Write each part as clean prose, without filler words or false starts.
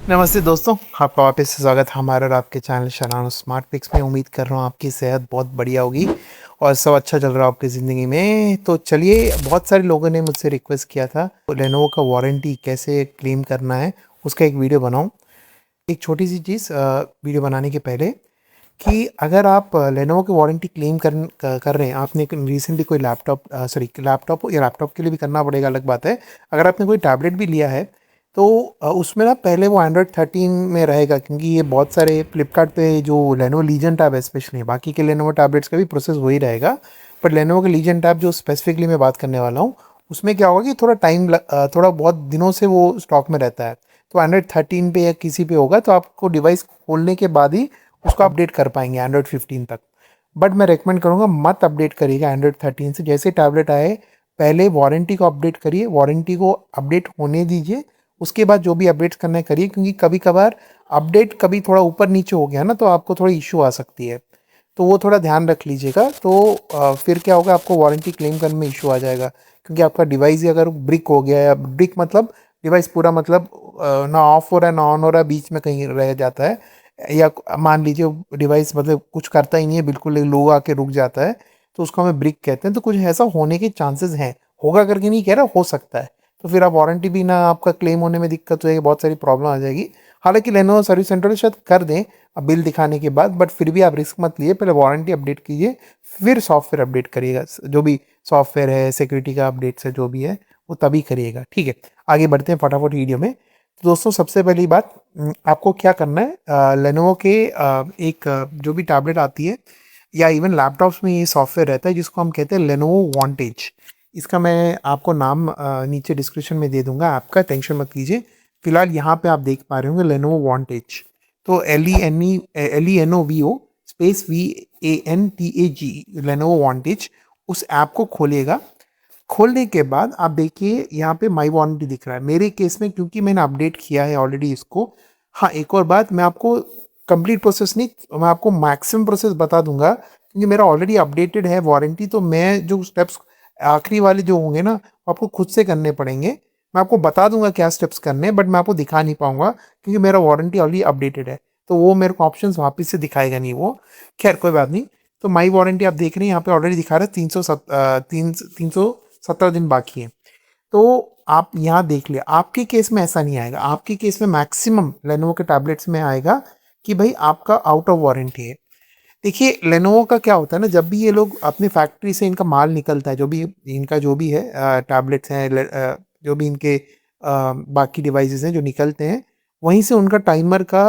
नमस्ते दोस्तों, आपका वापस से स्वागत है हमारे और आपके चैनल शनानो स्मार्ट पिक्स में। उम्मीद कर रहा हूँ आपकी सेहत बहुत बढ़िया होगी और सब अच्छा चल रहा है आपकी ज़िंदगी में। तो चलिए, बहुत सारे लोगों ने मुझसे रिक्वेस्ट किया था लेनोवो का वारंटी कैसे क्लेम करना है, उसका एक वीडियो बनाऊँ। एक छोटी सी चीज़ वीडियो बनाने के पहले कि अगर आप लेनोवो की वारंटी क्लेम कर रहे हैं, आपने रिसेंटली कोई लैपटॉप या लैपटॉप के लिए भी करना पड़ेगा, अलग बात है। अगर आपने कोई टैबलेट भी लिया है तो उसमें ना पहले वो एंड्रॉयड 13 में रहेगा, क्योंकि ये बहुत सारे फ्लिपकार्ट पे जो लेनोवो लीजन टैब है स्पेशली, बाकी के लेनोवो टैबलेट्स का भी प्रोसेस वही रहेगा, पर लेनोवो के लीजन टैब जो स्पेसिफिकली मैं बात करने वाला हूँ, उसमें क्या होगा कि थोड़ा बहुत दिनों से वो स्टॉक में रहता है। तो एंड्रॉयड 13 पे या किसी पे होगा तो आपको डिवाइस खोलने के बाद ही उसको अपडेट कर पाएंगे एंड्रॉयड 15 तक। बट मैं रेकमेंड करूँगा मत अपडेट करिएगा एंड्रॉयड 13 से। जैसे टैबलेट आए पहले वारंटी को अपडेट करिए, वारंटी को अपडेट होने दीजिए, उसके बाद जो भी अपडेट्स करना है करिए, क्योंकि कभी कभार अपडेट कभी थोड़ा ऊपर नीचे हो गया ना तो आपको थोड़ी इशू आ सकती है। तो वो थोड़ा ध्यान रख लीजिएगा। तो फिर क्या होगा, आपको वारंटी क्लेम करने में इशू आ जाएगा, क्योंकि आपका डिवाइस ही अगर ब्रिक हो गया, या ब्रिक मतलब डिवाइस पूरा मतलब ना ऑफ हो रहा है ना ऑन हो रहा है, बीच में कहीं रह जाता है, या मान लीजिए डिवाइस मतलब कुछ करता ही नहीं है, बिल्कुल लो आके रुक जाता है, तो उसको हमें ब्रिक कहते हैं। तो कुछ ऐसा होने के चांसेस हैं, होगा करके नहीं कह रहा, हो सकता है। तो फिर आप वारंटी भी ना, आपका क्लेम होने में दिक्कत हो जाएगी, बहुत सारी प्रॉब्लम आ जाएगी। हालांकि लेनोवो सर्विस सेंटर में शायद कर दें अब बिल दिखाने के बाद, बट फिर भी आप रिस्क मत लिए, पहले वारंटी अपडेट कीजिए, फिर सॉफ्टवेयर अपडेट करिएगा। जो भी सॉफ्टवेयर है, सिक्योरिटी का अपडेट्स है, जो भी है वो तभी करिएगा, ठीक है। आगे बढ़ते हैं फटाफट वीडियो में। तो दोस्तों, सबसे पहली बात, आपको क्या करना है, लेनोवो के जो भी टैबलेट आती है या इवन लैपटॉप्स में ये सॉफ्टवेयर रहता है जिसको हम कहते हैं लेनोवो वांटेज। इसका मैं आपको नाम नीचे डिस्क्रिप्शन में दे दूंगा, आपका टेंशन मत लीजिए। फिलहाल यहाँ पे आप देख पा रहे होंगे लेनोवो वांटेज। तो LENOVO space VANTAG, Lenovo vantage, उस ऐप को खोलिएगा। खोलने के बाद आप देखिए यहाँ पे माई वारंटी दिख रहा है। मेरे केस में क्योंकि मैंने अपडेट किया है ऑलरेडी इसको। हाँ, एक और बात, मैं आपको कंप्लीट प्रोसेस नहीं, मैं आपको मैक्सिमम प्रोसेस बता दूंगा, क्योंकि मेरा ऑलरेडी अपडेटेड है वारंटी। तो मैं जो स्टेप्स आखिरी वाले जो होंगे ना, वो आपको खुद से करने पड़ेंगे। मैं आपको बता दूंगा क्या स्टेप्स करने हैं, बट मैं आपको दिखा नहीं पाऊंगा, क्योंकि मेरा वारंटी ऑलरेडी अपडेटेड है। तो वो मेरे को ऑप्शन वापस से दिखाएगा नहीं वो। खैर कोई बात नहीं। तो माई वारंटी आप देख रहे हैं यहाँ पे ऑलरेडी दिखा रहा है 317 दिन बाकी है। तो आप यहाँ देख लिया, आपके केस में ऐसा नहीं आएगा। आपके केस में मैक्सिमम लेनोवो के टैबलेट्स में आएगा कि भाई आपका आउट ऑफ वारंटी है। देखिए, लेनोवो का क्या होता है ना, जब भी ये लोग अपने फैक्ट्री से इनका माल निकलता है, जो भी है टैबलेट्स हैं, जो भी इनके बाकी डिवाइसेस हैं जो निकलते हैं, वहीं से उनका टाइमर का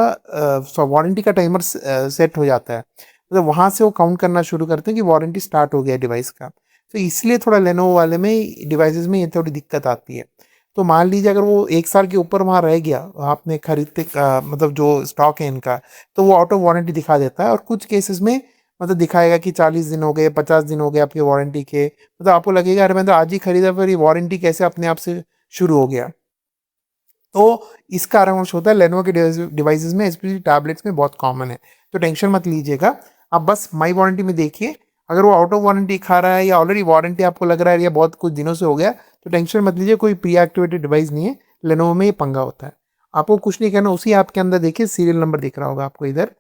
वारंटी का टाइमर सेट हो जाता है। मतलब वहाँ से वो काउंट करना शुरू करते हैं कि वारंटी स्टार्ट हो गया डिवाइस का। तो इसलिए थोड़ा लेनोवो वाले में डिवाइसेस में ये थोड़ी दिक्कत आती है। तो मान लीजिए अगर वो 1 साल के ऊपर वहाँ रह गया, आपने खरीदते मतलब जो स्टॉक है इनका, तो वो आउट ऑफ वारंटी दिखा देता है। और कुछ केसेस में मतलब दिखाएगा कि 40 दिन हो गए, 50 दिन हो गए आपके वारंटी के। मतलब आपको लगेगा अरे मैं तो आज ही खरीदा, फिर ये वारंटी कैसे अपने आप से शुरू हो गया। तो इसका कारणवश होता है लेनोवो के डिवाइसेस में, स्पेशली टैबलेट्स में बहुत कॉमन है। तो टेंशन मत लीजिएगा, आप बस माई वारंटी में देखिए। अगर वो आउट ऑफ वारंटी खा रहा है या ऑलरेडी वारंटी आपको लग रहा है या बहुत कुछ दिनों से हो गया, तो टेंशन मत लीजिए, कोई प्री एक्टिवेटेड डिवाइस नहीं है। लेनोवो में ये पंगा होता है। आपको कुछ नहीं करना, उसी ऐप के अंदर देखिए सीरियल नंबर दिख रहा होगा आपको इधर।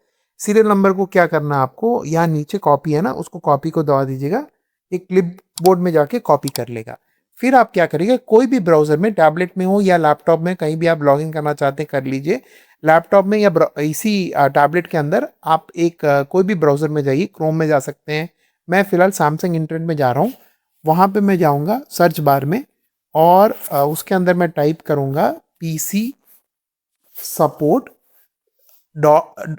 सीरियल नंबर को क्या करना है आपको, यहाँ नीचे कॉपी है ना, उसको कॉपी को दबा दीजिएगा, एक क्लिप बोर्ड में जाके कॉपी कर लेगा। फिर आप क्या करिएगा, कोई भी ब्राउजर में, टैबलेट में हो या लैपटॉप में, कहीं भी आप लॉगिन करना चाहते हैं कर लीजिए। लैपटॉप में या इसी टैबलेट के अंदर आप कोई भी ब्राउजर में जाइए, क्रोम में जा सकते हैं। मैं फिलहाल सैमसंग इंटरनेट में जा रहा हूँ। वहाँ पे मैं जाऊँगा सर्च बार में, और उसके अंदर मैं टाइप करूँगा PC support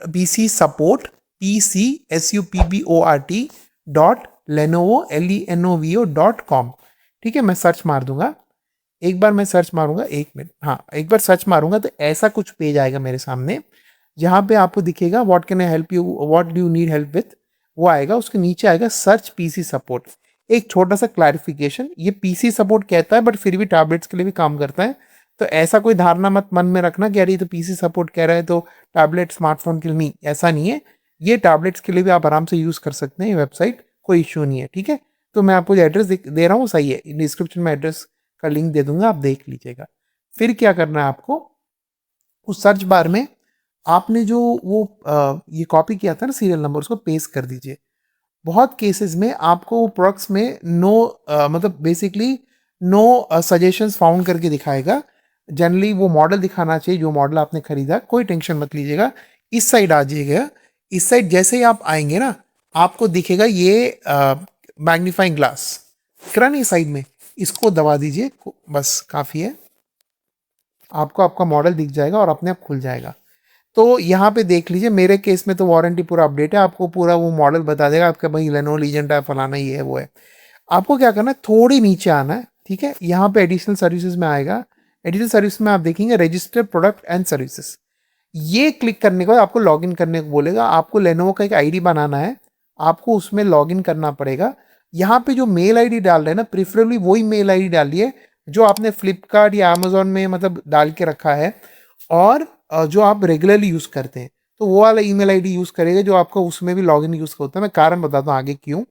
PC support PCSUPPORT.Lenovo ठीक है, मैं सर्च मार दूंगा। एक बार मैं सर्च मारूंगा, 1 मिनट, हाँ, एक बार सर्च मारूंगा तो ऐसा कुछ पेज आएगा मेरे सामने, जहाँ पे आपको दिखेगा what can I help you, what do you need help with, वो आएगा। उसके नीचे आएगा सर्च पीसी सपोर्ट। एक छोटा सा क्लैरिफिकेशन, ये पीसी सपोर्ट कहता है बट फिर भी टैबलेट्स के लिए भी काम करता है। तो ऐसा कोई धारणा मत मन में रखना कि अरे तो पीसी सपोर्ट कह रहा है तो टैबलेट स्मार्टफोन के लिए नहीं, ऐसा नहीं है। ये टैबलेट्स के लिए भी आप आराम से यूज़ कर सकते हैं, ये वेबसाइट कोई इशू नहीं है, ठीक है। तो मैं आपको जो एड्रेस दे रहा हूँ सही है, डिस्क्रिप्शन में एड्रेस का लिंक दे दूंगा, आप देख लीजिएगा। फिर क्या करना है आपको, उस सर्च बार में आपने जो वो ये कॉपी किया था ना सीरियल नंबर, उसको पेस्ट कर दीजिए। बहुत केसेस में आपको वो प्रोडक्ट्स में नो मतलब बेसिकली नो सजेशंस फाउंड करके दिखाएगा। जनरली वो मॉडल दिखाना चाहिए जो मॉडल आपने खरीदा। कोई टेंशन मत लीजिएगा, इस साइड आ जाइएगा। इस साइड जैसे ही आप आएंगे ना, आपको दिखेगा ये मैग्नीफाइंग ग्लास दिख रहा नहीं साइड में, इसको दबा दीजिए, बस काफ़ी है। आपको आपका मॉडल दिख जाएगा और अपने आप खुल जाएगा। तो यहाँ पे देख लीजिए, मेरे केस में तो वारंटी पूरा अपडेट है, आपको पूरा वो मॉडल बता देगा आपका, भाई लेनोवो लीजेंड है, फलाना ये है वो है। आपको क्या करना है, थोड़ी नीचे आना है, ठीक है। यहाँ पे एडिशनल सर्विसेज में आएगा। एडिशनल सर्विस में आप देखेंगे रजिस्टर्ड प्रोडक्ट एंड सर्विसेज, ये क्लिक करने के बाद आपको लॉगिन करने को बोलेगा। आपको लेनोवो का एक आईडी बनाना है, आपको उसमें लॉगिन करना पड़ेगा। यहाँ पे जो मेल आईडी डाल रहे हैं ना, प्रिफरेबली वही मेल आईडी डालिए जो आपने फ्लिपकार्ट या अमेजोन में मतलब डाल के रखा है, और जो आप रेगुलरली यूज़ करते हैं, तो वो वाला ईमेल आईडी यूज़ करेगा जो आपका उसमें भी लॉगिन यूज़ होता है। मैं कारण बताता हूँ आगे क्यों।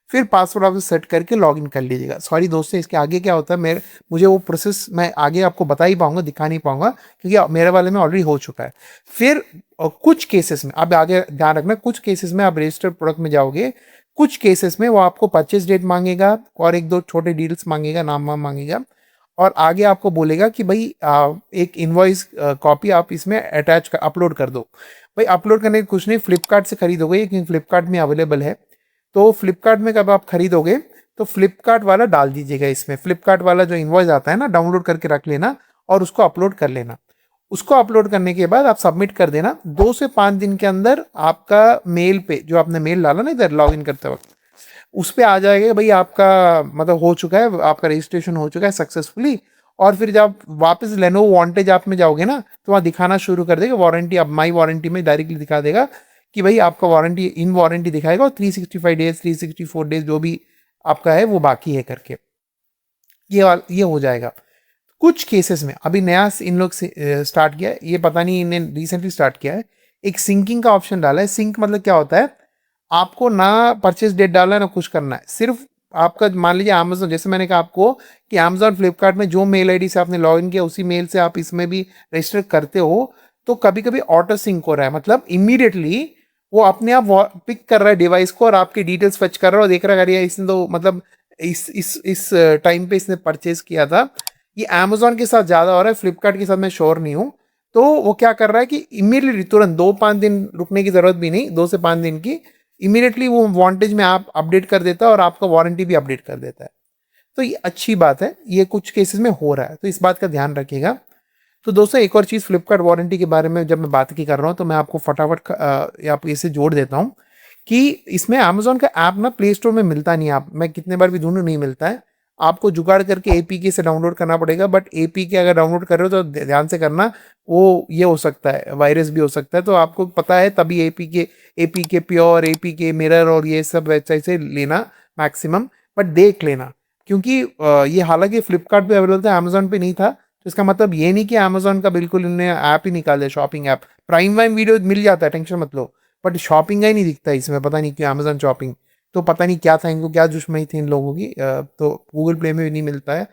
फिर पासवर्ड आप सेट करके लॉगिन कर लीजिएगा। सॉरी दोस्तों, इसके आगे क्या होता है, मुझे वो प्रोसेस मैं आगे आपको बता ही पाऊंगा, दिखा नहीं पाऊंगा, क्योंकि मेरे वाले में ऑलरेडी हो चुका है। फिर कुछ केसेस में, अब आगे ध्यान रखना, कुछ केसेस में आप रजिस्टर्ड प्रोडक्ट में जाओगे, कुछ केसेस में वो आपको परचेज डेट मांगेगा और एक दो छोटे डिटेल्स मांगेगा, नाम वाम मांगेगा, और आगे आपको बोलेगा कि भाई एक इनवॉइस कॉपी आप इसमें अपलोड कर दो। भाई अपलोड करने के कुछ नहीं, फ्लिपकार्ट से खरीदोगे, क्योंकि फ्लिपकार्ट में अवेलेबल है। तो फ्लिपकार्ट में कब आप खरीदोगे तो फ्लिपकार्ट वाला डाल दीजिएगा इसमें। फ्लिपकार्ट वाला जो इनवॉइस आता है ना, डाउनलोड करके रख लेना और उसको अपलोड कर लेना। उसको अपलोड करने के बाद आप सबमिट कर देना। 2 से 5 दिन के अंदर आपका मेल पे, जो आपने मेल डाला ना इधर लॉगिन करते वक्त, उस पर आ जाएगा भाई आपका मतलब हो चुका है, आपका रजिस्ट्रेशन हो चुका है सक्सेसफुली। और फिर जब वापस लेनोवो वांटेज ऐप में जाओगे ना, तो वहाँ दिखाना शुरू कर देगा वारंटी। अब माई वारंटी में डायरेक्टली दिखा देगा कि भाई आपका वारंटी इन वारंटी दिखाएगा, और 365 डेज 364 डेज जो भी आपका है वो बाकी है करके ये हो जाएगा। कुछ केसेस में अभी नया इन लोग से स्टार्ट किया है, ये पता नहीं इन्हें रिसेंटली स्टार्ट किया है, एक सिंकिंग का ऑप्शन डाला है। सिंक मतलब क्या होता है, आपको ना परचेज डेट डालना है ना कुछ करना है, सिर्फ आपका मान लीजिए अमेजोन, जैसे मैंने कहा आपको कि अमेजोन फ्लिपकार्ट में जो मेल आईडी से आपने लॉगिन किया उसी मेल से आप इसमें भी रजिस्टर करते हो, तो कभी कभी ऑटो सिंक हो रहा है, मतलब इमीडिएटली वो अपने आप पिक कर रहा है डिवाइस को और आपकी डिटेल्स फच कर रहा है और देख रहा है इसने तो मतलब इस टाइम पे इसने परचेज किया था। ये अमेजोन के साथ ज़्यादा हो रहा है, फ्लिपकार्ट के साथ मैं श्योर नहीं हूँ। तो वो क्या कर रहा है कि इमीडिएटली तुरंत 2-5 दिन रुकने की ज़रूरत भी नहीं, 2 से 5 दिन की, इमीडिएटली वो वांटेज में आप अपडेट कर देता है और आपका वारंटी भी अपडेट कर देता है। तो ये अच्छी बात है, ये कुछ केसेस में हो रहा है, तो इस बात का ध्यान रखिएगा। तो दोस्तों एक और चीज़ फ्लिपकार्ट वारंटी के बारे में जब मैं बात की कर रहा हूँ, तो मैं आपको फटाफट आप इसे जोड़ देता हूँ कि इसमें अमेजोन का ऐप ना प्ले स्टोर में मिलता नहीं। आप मैं कितने बार भी ढूंढूं नहीं मिलता है, आपको जुगाड़ करके एपीके से डाउनलोड करना पड़ेगा। बट एपीके अगर डाउनलोड कर रहे हो तो ध्यान से करना, वो ये हो सकता है, वायरस भी हो सकता है। तो आपको पता है तभी एपीके प्योर, एपीके मिरर और ये सब वेबसाइट से लेना मैक्सिमम, बट देख लेना, क्योंकि ये हालांकि फ्लिपकार्ट पे अवेलेबल था, अमेजोन पे नहीं था। तो इसका मतलब ये नहीं कि अमेजोन का बिल्कुल इन्होंने ऐप ही निकाल दिया, शॉपिंग ऐप। प्राइम वाइम वीडियो मिल जाता है, टेंशन मत लो, बट शॉपिंग का ही नहीं दिखता इसमें, पता नहीं क्यों अमेजोन शॉपिंग। तो पता नहीं क्या था इनको, क्या दुश्मनी थी इन लोगों की। तो गूगल प्ले में भी नहीं मिलता है।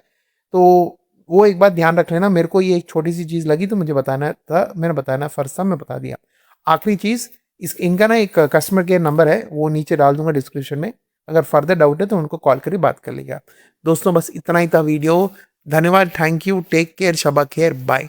तो वो एक बात ध्यान रख लेना। मेरे को ये एक छोटी सी चीज़ लगी तो मुझे बताना था, मैंने बताना फर्ज था, मैं बता दिया। आखिरी चीज़, इनका ना एक कस्टमर केयर नंबर है, वो नीचे डाल दूंगा डिस्क्रिप्शन में। अगर फर्दर डाउट है तो उनको कॉल करके बात कर लीजिए। दोस्तों बस इतना ही था वीडियो। धन्यवाद, thank you, take care, Shaba खैर, बाय।